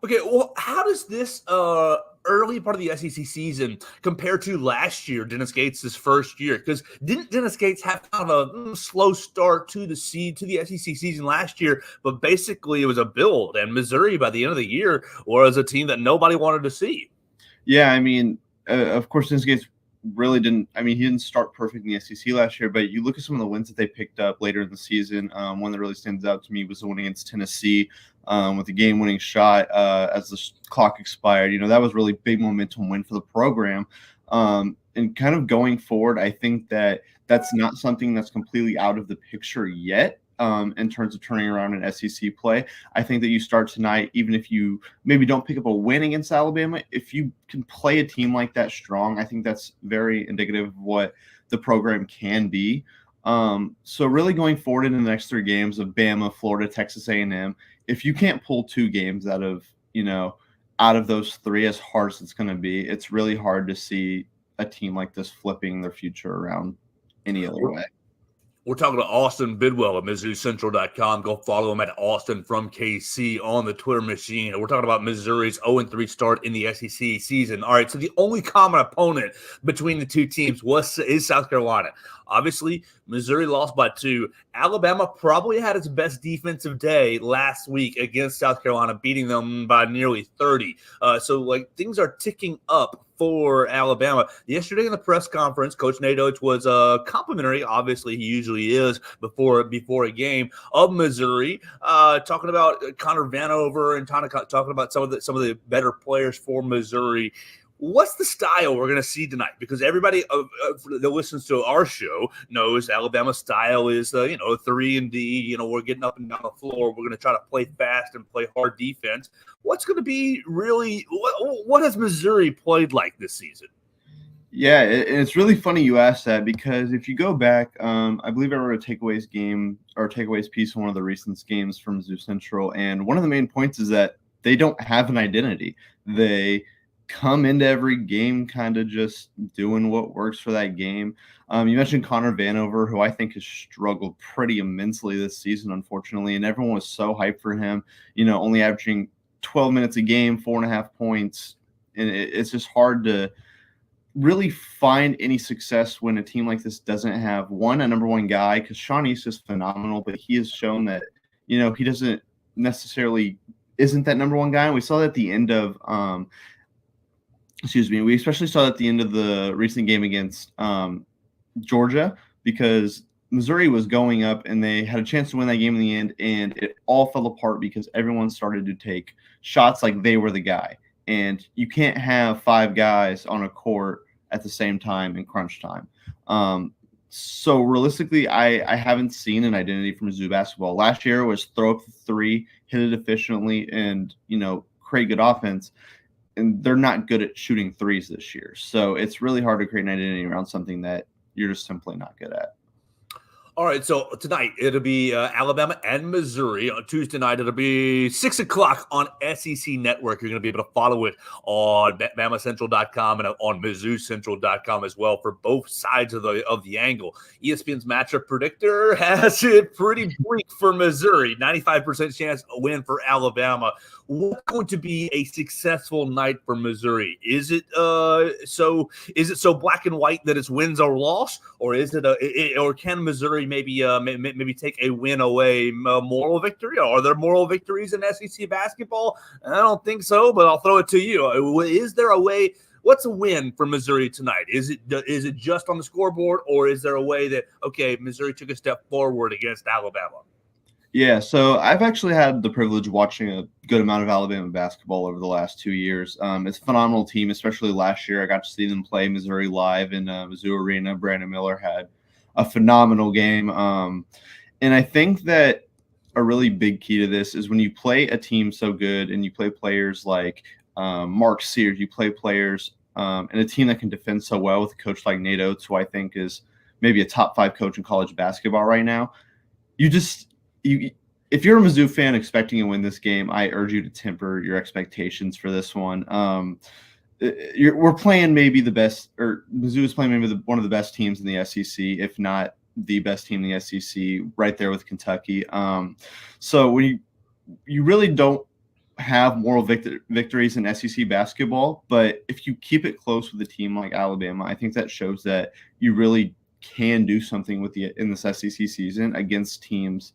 Okay, well, how does this early part of the SEC season compare to last year, Dennis Gates' first year? Because didn't Dennis Gates have kind of a slow start to the SEC season last year? But basically, it was a build, and Missouri by the end of the year was a team that nobody wanted to see. Yeah, of course, Dennis Gates really didn't. He didn't start perfect in the SEC last year, but you look at some of the wins that they picked up later in the season. One that really stands out to me was the win against Tennessee with the game-winning shot as the clock expired. That was really big momentum win for the program. And kind of going forward, I think that that's not something that's completely out of the picture yet. In terms of turning around an SEC play. I think that you start tonight, even if you maybe don't pick up a win against Alabama, if you can play a team like that strong, I think that's very indicative of what the program can be. So really going forward in the next 3 games of Bama, Florida, Texas A&M, if you can't pull 2 games out of those 3, as hard as it's going to be, it's really hard to see a team like this flipping their future around any other way. We're talking to Austin Bidwell at MizzouCentral.com. Go follow him at Austin from KC on the Twitter machine. We're talking about Missouri's 0-3 start in the SEC season. All right, so the only common opponent between the two teams is South Carolina. Obviously, Missouri lost by 2. Alabama probably had its best defensive day last week against South Carolina, beating them by nearly 30. So things are ticking up for Alabama. Yesterday in the press conference, Coach Nadoich was complimentary. Obviously, he usually is before a game of Missouri, talking about Connor Vanover and talking about some of the better players for Missouri. What's the style we're going to see tonight? Because everybody that listens to our show knows Alabama's style is, 3 and D. We're getting up and down the floor. We're going to try to play fast and play hard defense. What's going to be really what has Missouri played like this season? Yeah, it's really funny you asked that, because if you go back, I believe I wrote a takeaways piece in one of the recent games from Mizzou Central, and one of the main points is that they don't have an identity. They come into every game kind of just doing what works for that game. You mentioned Connor Vanover, who I think has struggled pretty immensely this season, unfortunately, and everyone was so hyped for him, only averaging 12 minutes a game, 4.5 points. And it's just hard to really find any success when a team like this doesn't have, a number one guy, because Sean East is phenomenal, but he has shown that, he doesn't necessarily isn't that number one guy. And we saw that at the end of we especially saw that at the end of the recent game against Georgia, because Missouri was going up and they had a chance to win that game in the end, and it all fell apart because everyone started to take shots like they were the guy. And you can't have 5 guys on a court at the same time in crunch time. So realistically, I haven't seen an identity from Mizzou basketball. Last year was throw up the 3, hit it efficiently, and create good offense. And they're not good at shooting threes this year. So it's really hard to create an identity around something that you're just simply not good at. All right, so tonight it'll be Alabama and Missouri. On Tuesday night, it'll be 6 o'clock on SEC Network. You're going to be able to follow it on BamaCentral.com and on MizzouCentral.com as well for both sides of the angle. ESPN's matchup predictor has it pretty bleak for Missouri. 95% chance a win for Alabama. What's going to be a successful night for Missouri? Is it so black and white that it's wins or loss, or is it or can Missouri maybe take a win away, moral victory? Are there moral victories in SEC basketball? I don't think so, but I'll throw it to you. Is there a way? What's a win for Missouri tonight? Is it just on the scoreboard, or is there a way that Missouri took a step forward against Alabama? Yeah, so I've actually had the privilege of watching a good amount of Alabama basketball over the last 2 years. It's a phenomenal team, especially last year. I got to see them play Missouri live in Mizzou Arena. Brandon Miller had a phenomenal game. And I think that a really big key to this is when you play a team so good and you play players like Mark Sears, you play players and a team that can defend so well with a coach like Nate Oates, who I think is maybe a top 5 coach in college basketball right now. If you're a Mizzou fan expecting to win this game, I urge you to temper your expectations for this one. We're playing maybe the best, or Mizzou is playing maybe one of the best teams in the SEC, if not the best team in the SEC, right there with Kentucky. So when you really don't have moral victories in SEC basketball, but if you keep it close with a team like Alabama, I think that shows that you really can do something in this SEC season against teams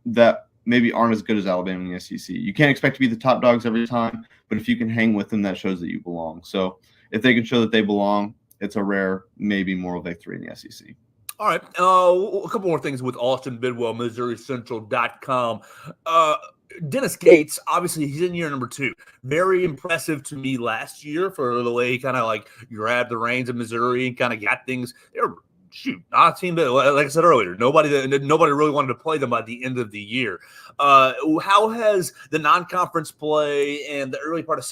that maybe aren't as good as Alabama in the SEC. You can't expect to be the top dogs every time, but if you can hang with them, that shows that you belong. So if they can show that they belong, it's a rare, maybe moral victory in the SEC. All right. A couple more things with Austin Bidwell, MissouriCentral.com. Dennis Gates, obviously, he's in year number 2. Very impressive to me last year for the way he kind of grabbed the reins of Missouri and kind of got things. Not a team that, like I said earlier, nobody really wanted to play them by the end of the year. How has the non-conference play and the early part of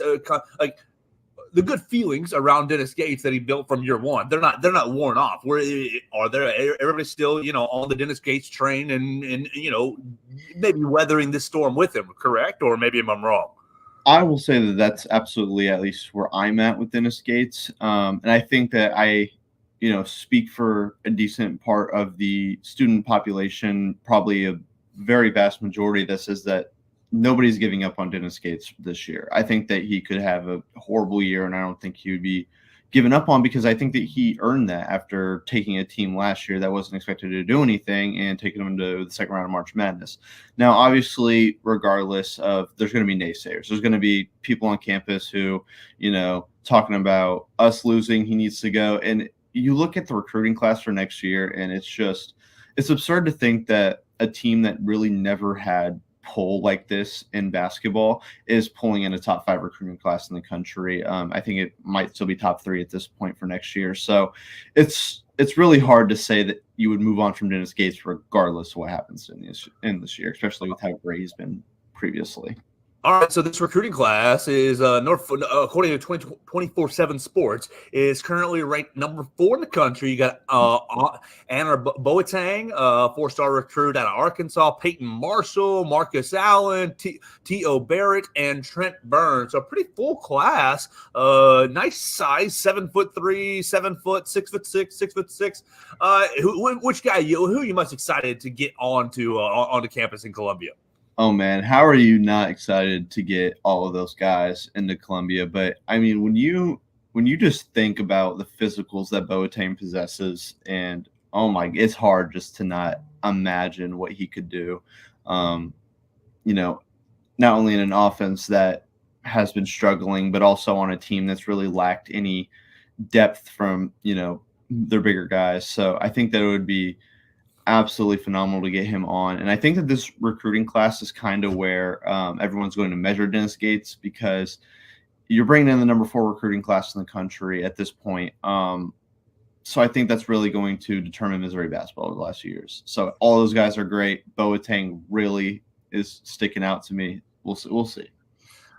the good feelings around Dennis Gates that he built from year 1? They're not worn off. Everybody's still on the Dennis Gates train and maybe weathering this storm with him, correct? Or maybe I'm wrong. I will say that that's absolutely at least where I'm at with Dennis Gates, and I think that I speak for a decent part of the student population, probably a very vast majority that says that nobody's giving up on Dennis Gates this year. I think that he could have a horrible year, and I don't think he would be given up on, because I think that he earned that after taking a team last year that wasn't expected to do anything and taking them to the second round of March Madness. Now, obviously, regardless of, there's going to be naysayers. There's going to be people on campus who, talking about us losing, he needs to go. And you look at the recruiting class for next year, and it's absurd to think that a team that really never had pull like this in basketball is pulling in a top 5 recruiting class in the country. I think it might still be top 3 at this point for next year. So it's really hard to say that you would move on from Dennis Gates regardless of what happens in this year, especially with how great he's been previously. All right, so this recruiting class is according to 24/7 Sports, is currently ranked number 4 in the country. You got Anna Boateng, 4-star recruit out of Arkansas, Peyton Marshall, Marcus Allen, T.O. Barrett, and Trent Burns. So a pretty full class. Nice size, 7'3", 7 foot, 6'6", 6'6". Which guy? Who are you most excited to get onto campus in Columbia? Oh man, how are you not excited to get all of those guys into Columbia? But I mean, when you just think about the physicals that Boateng possesses, and oh my, it's hard just to not imagine what he could do. Not only in an offense that has been struggling, but also on a team that's really lacked any depth from their bigger guys. So I think that it would be absolutely phenomenal to get him on. And I think that this recruiting class is kind of where everyone's going to measure Dennis Gates, because you're bringing in the number 4 recruiting class in the country at this point. So I think that's really going to determine Missouri basketball over the last few years. So all those guys are great. Boateng really is sticking out to me. We'll see.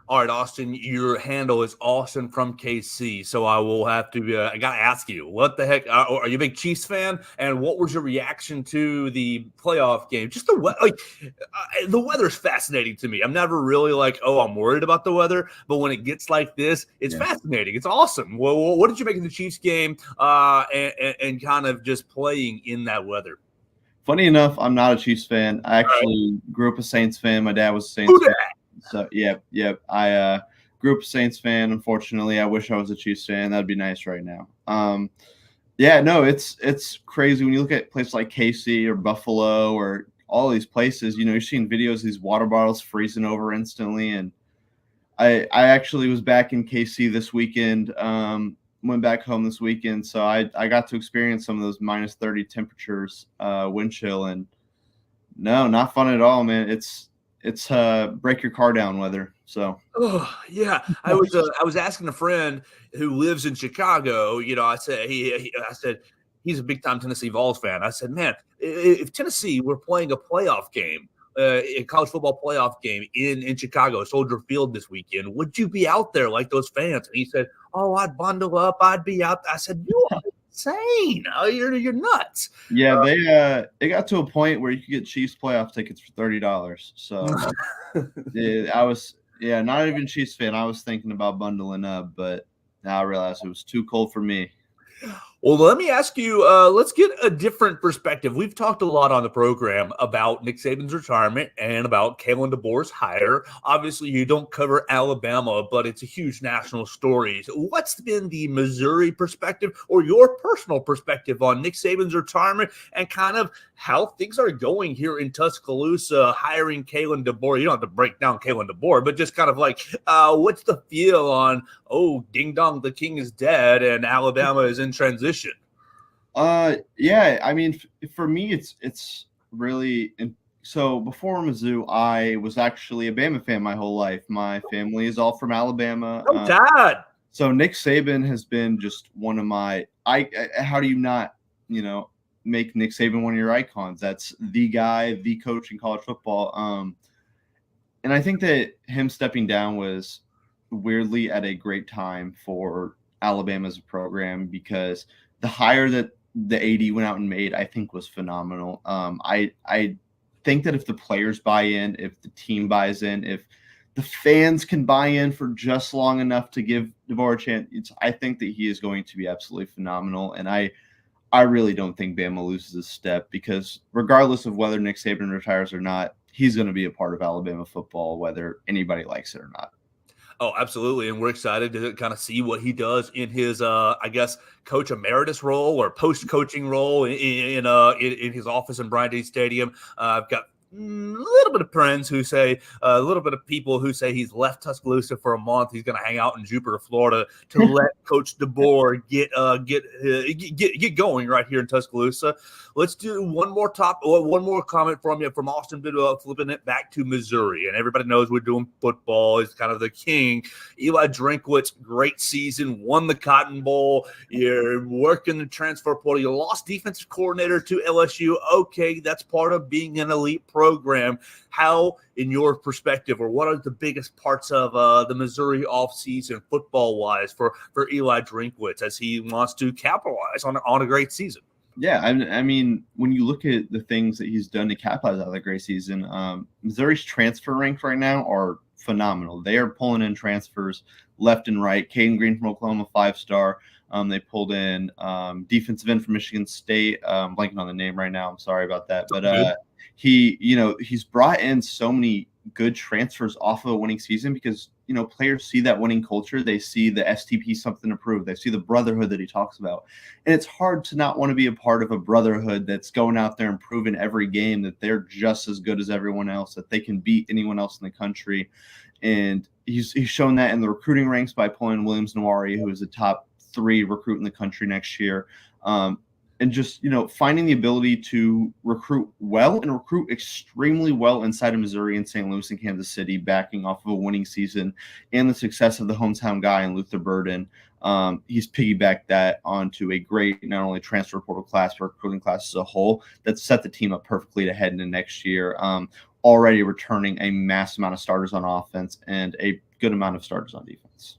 All right, Austin, your handle is Austin from KC. So I will have to, I got to ask you, what the heck, are you a big Chiefs fan? And what was your reaction to the playoff game? Just the weather's fascinating to me. I'm never really I'm worried about the weather, but when it gets like this, it's fascinating. It's awesome. Well, what did you make of the Chiefs game and kind of just playing in that weather? Funny enough, I'm not a Chiefs fan. I actually grew up a Saints fan. My dad was a Saints fan. So, yep. I grew up a Saints fan. Unfortunately, I wish I was a Chiefs fan. That'd be nice right now. It's crazy when you look at places like KC or Buffalo or all these places. You're seeing videos of these water bottles freezing over instantly. And I actually was back in KC this weekend. Went back home this weekend, so I got to experience some of those minus 30 temperatures, wind chill, and no, not fun at all, man. It's break your car down weather. So I was asking a friend who lives in Chicago. I said he's a big time Tennessee Vols fan. I said, man, if Tennessee were playing a playoff game, a college football playoff game in Chicago, Soldier Field this weekend, would you be out there like those fans? And he said, oh, I'd bundle up. I'd be out. I said, you are insane. Oh, you're nuts. Yeah, it got to a point where you could get Chiefs playoff tickets for $30. So I was not even Chiefs fan. I was thinking about bundling up, but now I realized it was too cold for me. Well, let me ask you, let's get a different perspective. We've talked a lot on the program about Nick Saban's retirement and about Kalen DeBoer's hire. Obviously, you don't cover Alabama, but it's a huge national story. So what's been the Missouri perspective or your personal perspective on Nick Saban's retirement and kind of how things are going here in Tuscaloosa, hiring Kalen DeBoer? You don't have to break down Kalen DeBoer, but just kind of what's the feel on, oh, ding dong, the king is dead and Alabama is in transition? I mean, for me, it's really so. Before Mizzou, I was actually a Bama fan my whole life. My family is all from Alabama. Oh, Dad! So Nick Saban has been just one of my. How do you not, make Nick Saban one of your icons? That's the guy, the coach in college football. And I think that him stepping down was weirdly at a great time for Alabama's program, because the hire that the AD went out and made, I think, was phenomenal. I think that if the players buy in, if the team buys in, if the fans can buy in for just long enough to give DeBoer a chance, I think that he is going to be absolutely phenomenal. And I really don't think Bama loses a step, because regardless of whether Nick Saban retires or not, he's going to be a part of Alabama football, whether anybody likes it or not. Oh, absolutely. And we're excited to kind of see what he does in his, coach emeritus role or post-coaching role in his office in Bryant Denny Stadium. I've got a little bit of friends who say, a little bit of people who say he's left Tuscaloosa for a month. He's going to hang out in Jupiter, Florida, to let Coach DeBoer get going right here in Tuscaloosa. Let's do one more comment from Austin, flipping it back to Missouri. And everybody knows we're doing football. He's kind of the king. Eli Drinkwitz, great season, won the Cotton Bowl. You're working the transfer portal. You lost defensive coordinator to LSU. Okay, that's part of being an elite program. program. How, in your perspective, or what are the biggest parts of the Missouri offseason football-wise for Eli Drinkwitz as he wants to capitalize on a great season? Yeah, I mean, when you look at the things that he's done to capitalize on the great season, Missouri's transfer ranks right now are phenomenal. They are pulling in transfers left and right. Caden Green from Oklahoma, 5-star. They pulled in defensive end from Michigan State. Blanking on the name right now. I'm sorry about that. But he's brought in so many good transfers off of a winning season because, players see that winning culture. They see the STP something to prove. They see the brotherhood that he talks about. And it's hard to not want to be a part of a brotherhood that's going out there and proving every game that they're just as good as everyone else, that they can beat anyone else in the country. And he's shown that in the recruiting ranks by pulling Williams Nawari, who is a top 3 recruit in the country next year. And just, finding the ability to recruit well and recruit extremely well inside of Missouri and St. Louis and Kansas City, backing off of a winning season and the success of the hometown guy in Luther Burden. He's piggybacked that onto a great, not only transfer portal class, but recruiting class as a whole that's set the team up perfectly to head into next year. Already returning a mass amount of starters on offense and a good amount of starters on defense.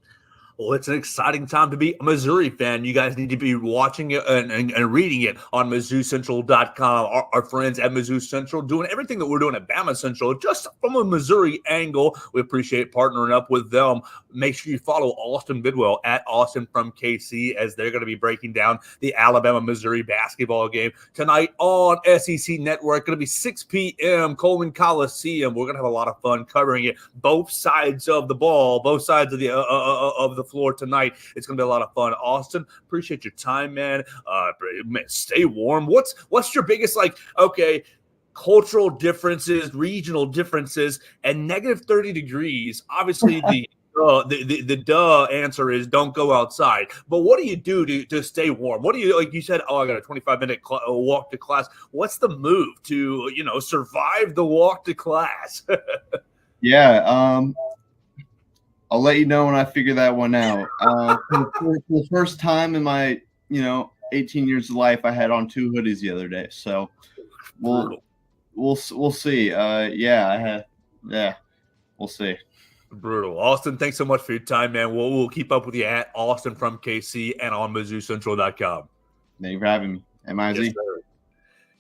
Well, it's an exciting time to be a Missouri fan. You guys need to be watching it and reading it on MizzouCentral.com. Our friends at Mizzou Central doing everything that we're doing at Bama Central, just from a Missouri angle. We appreciate partnering up with them. Make sure you follow Austin Bidwell at Austin from KC as they're going to be breaking down the Alabama-Missouri basketball game tonight on SEC Network. Going to be 6 p.m. Coleman Coliseum. We're going to have a lot of fun covering it. Both sides of the ball, both sides of the floor tonight. It's gonna be a lot of fun. Austin, appreciate your time, man. Stay warm. What's your biggest cultural differences, regional differences, and negative 30 degrees? Obviously, the answer is don't go outside. But what do you do to stay warm? What do you, like you said, I got a 25-minute walk to class. What's the move to survive the walk to class? Yeah. I'll let you know when I figure that one out. For the first time in my, 18 years of life, I had on 2 hoodies the other day. So we'll see. We'll see. Brutal. Austin, thanks so much for your time, man. We'll keep up with you at Austin from KC and on MizzouCentral.com. Thank you for having me. MIZ. Yes,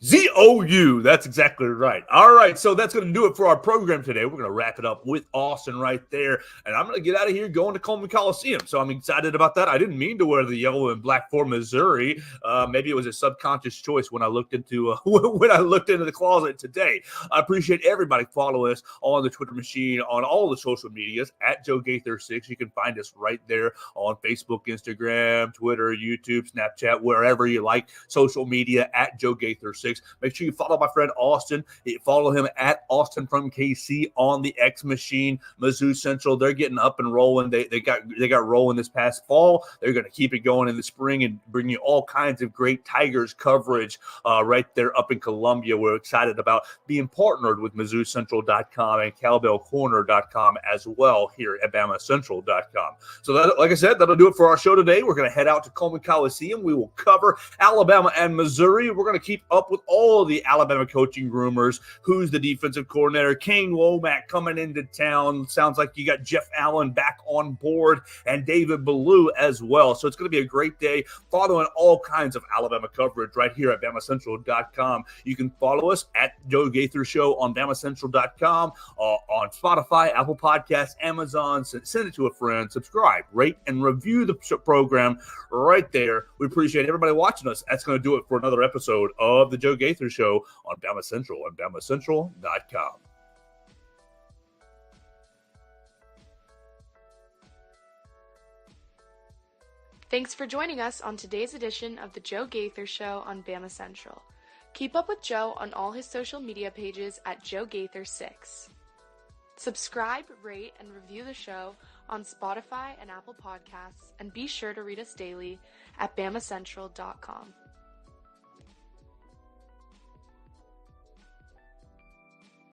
ZOU. That's exactly right. All right, so that's going to do it for our program today. We're going to wrap it up with Austin right there, and I'm going to get out of here going to Coleman Coliseum. So I'm excited about that. I didn't mean to wear the yellow and black for Missouri. Maybe it was a subconscious choice when I looked into the closet today. I appreciate everybody following us on the Twitter machine, on all the social medias at Joe Gaither 6. You can find us right there on Facebook, Instagram, Twitter, YouTube, Snapchat, wherever you like social media at Joe Gaither 6. Make sure you follow my friend Austin. Follow him at Austin from KC on the X machine. Mizzou Central, they're getting up and rolling. They got rolling this past fall. They're going to keep it going in the spring and bring you all kinds of great Tigers coverage right there up in Columbia. We're excited about being partnered with MizzouCentral.com and CowbellCorner.com as well here at BamaCentral.com. So that, like I said, that'll do it for our show today. We're going to head out to Coleman Coliseum. We will cover Alabama and Missouri. We're going to keep up with all of the Alabama coaching rumors. Who's the defensive coordinator? Kane Womack coming into town. Sounds like you got Jeff Allen back on board and David Ballou as well. So it's going to be a great day following all kinds of Alabama coverage right here at BamaCentral.com. You can follow us at Joe Gaither Show on BamaCentral.com, on Spotify, Apple Podcasts, Amazon. Send it to a friend. Subscribe, rate, and review the program right there. We appreciate everybody watching us. That's going to do it for another episode of the Joe Gaither Show on Bama Central and BamaCentral.com. Thanks for joining us on today's edition of the Joe Gaither Show on Bama Central. Keep up with Joe on all his social media pages at Joe Gaither 6. Subscribe, rate, and review the show on Spotify and Apple Podcasts, and be sure to read us daily at BamaCentral.com.